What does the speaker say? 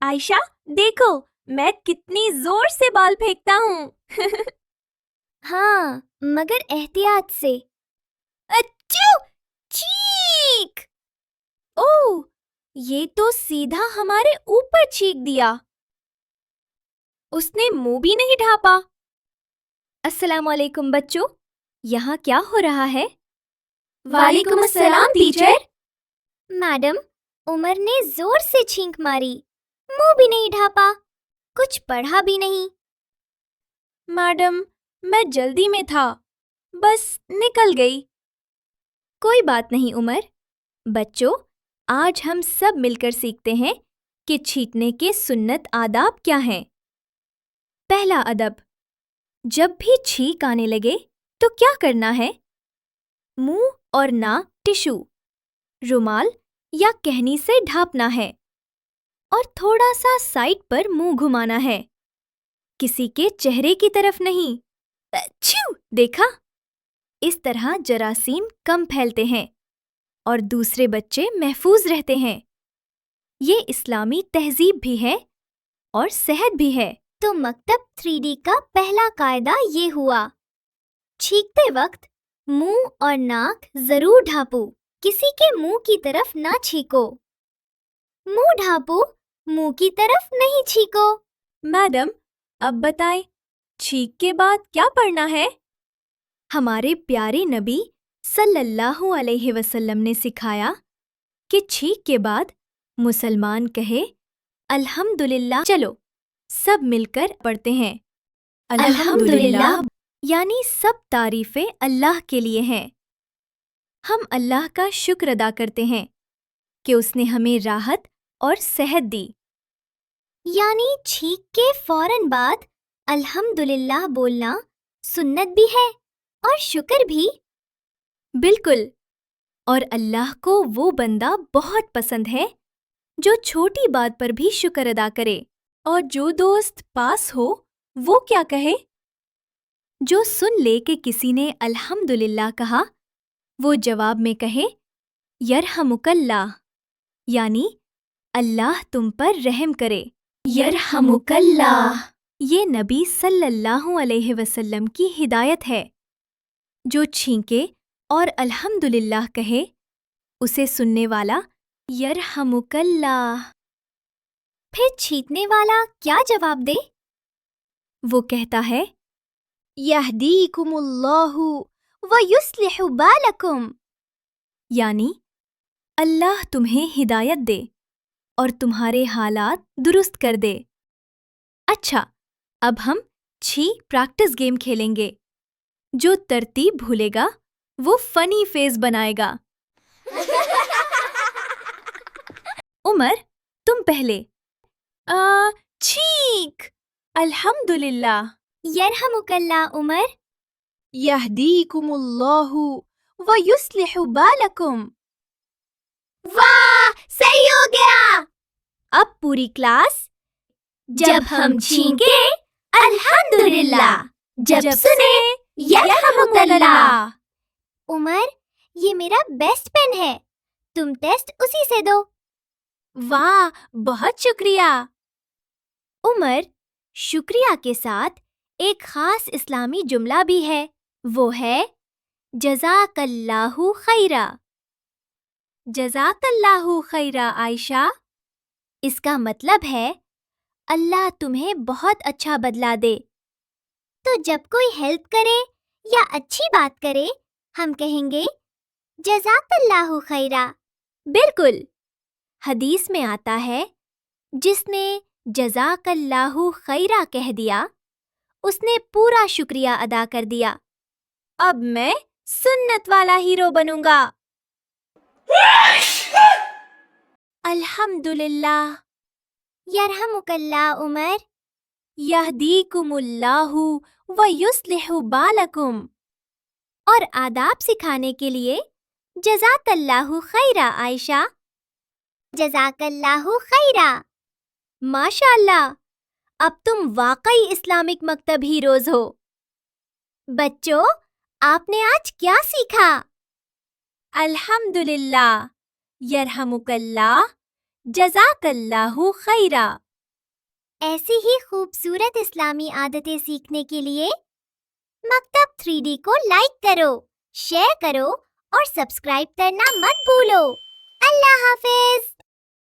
आयशा, देखो मैं कितनी जोर से बॉल फेंकता हूँ। हाँ, मगर एहतियात से। अच्छू! चीक! ओह, ये तो सीधा हमारे ऊपर छींक दिया। उसने मुंह भी नहीं ढांपा। अस्सलामुअलैकुम बच्चों, यहाँ क्या हो रहा है? वालेकुम अस्सलाम टीचर। मैडम, उमर ने जोर से छींक मारी, मुंह भी नहीं ढांपा, कुछ पढ़ा भी नहीं। मैडम, मैं जल्दी में था, बस निकल गई। कोई बात नहीं उमर। बच्चों, आज हम सब मिलकर सीखते हैं कि छींकने के सुन्नत आदाब क्या हैं। पहला अदब, जब भी छींक आने लगे तो क्या करना है? मुंह और नाक टिश्यू, रुमाल या कहनी से ढांपना है और थोड़ा सा साइड पर मुंह घुमाना है, किसी के चेहरे की तरफ नहीं। अच्छू! देखा? इस तरह जरासीम कम फैलते हैं और दूसरे बच्चे महफूज रहते हैं। ये इस्लामी तहजीब भी है और सेहत भी है। तो मकतब 3D का पहला कायदा ये हुआ, छींकते वक्त मुंह और नाक जरूर ढांपो, किसी के मुंह की तरफ ना छींको। मुंह ढांपो, मुंह की तरफ नहीं छींको। मैडम, अब बताएं, छींक के बाद क्या पढ़ना है? हमारे प्यारे नबी सल्लल्लाहु अलैहि वसल्लम ने सिखाया कि छींक के बाद मुसलमान कहे अल्हम्दुलिल्लाह। चलो सब मिलकर पढ़ते हैं। अल्हम्दुलिल्लाह। यानी सब तारीफें अल्लाह के लिए हैं। हम अल्लाह का शुक्र अदा करते हैं कि उसने हमें राहत और सेहत दी। यानी छींक के फौरन बाद अल्हम्दुलिल्लाह बोलना सुन्नत भी है और शुक्र भी। बिल्कुल। और अल्लाह को वो बंदा बहुत पसंद है जो छोटी बात पर भी शुक्र अदा करे। और जो दोस्त पास हो वो क्या कहे? जो सुन ले कि किसी ने अल्हम्दुलिल्लाह कहा, वो जवाब में कहे यरहमुकल्लाह, यानी अल्लाह तुम पर रहम करे। यरहमुकल्लाह। ये नबी सल्लल्लाहु अलैहि वसल्लम की हिदायत है। जो छींके और अल्हम्दुलिल्लाह कहे, उसे सुनने वाला यरहमुकल्लाह। फिर छींकने वाला क्या जवाब दे? वो कहता है यहदीकुमुल्लाहु व युस्लिहु बालकुम, यानी अल्लाह तुम्हें हिदायत दे और तुम्हारे हालात दुरुस्त कर दे। अच्छा, अब हम प्रैक्टिस गेम खेलेंगे। जो तरतीब भूलेगा वो फनी फेस बनाएगा। उमर, तुम पहले। छींक। अल्हम्दुलिल्लाह। यरहमुकल्लाह उमर। यहदीकुमुल्लाहु व युस्लिहु बालकुम। वाह, सही हो गया। अब पूरी क्लास जब हम छींके अल्हम्दुलिल्लाह, जब सुने यरहमुकल्लाह। उमर, ये मेरा बेस्ट पेन है, तुम टेस्ट उसी से दो। वाह, बहुत शुक्रिया। उमर, शुक्रिया के साथ एक खास इस्लामी जुमला भी है, वो है जज़ाकल्लाहु खैरा। जज़ाकल्लाहु खैरा आयशा। इसका मतलब है अल्लाह तुम्हें बहुत अच्छा बदला दे। तो जब कोई हेल्प करे या अच्छी बात करे, हम कहेंगे जज़ाकल्लाहु खैरा। बिल्कुल। हदीस में आता है, जिसने जज़ाकल्लाहु खैरा कह दिया, उसने पूरा शुक्रिया अदा कर दिया। अब मैं सुन्नत वाला हीरो बनूंगा। अल्हम्दुलिल्लाह। यरहमुकल्लाह उमर। यहदीकुमुल्लाहु व युस्लिहु बालकुम। और आदाब सिखाने के लिए जज़ाकल्लाहु खैरा आयशा। जज़ाकल्लाहु खैरा। माशाअल्लाह, अब तुम वाकई इस्लामिक मकतब हीरोज हो। बच्चों, आपने आज क्या सीखा? अल्हम्दुलिल्लाह, यरहमुकल्लाह, जज़ाकल्लाहु खैरा। ایسی ہی خوبصورت اسلامی عادتیں سیکھنے کے لیے مکتب 3D کو لائک کرو، شیئر کرو اور سبسکرائب کرنا مت بھولو۔ اللہ حافظ۔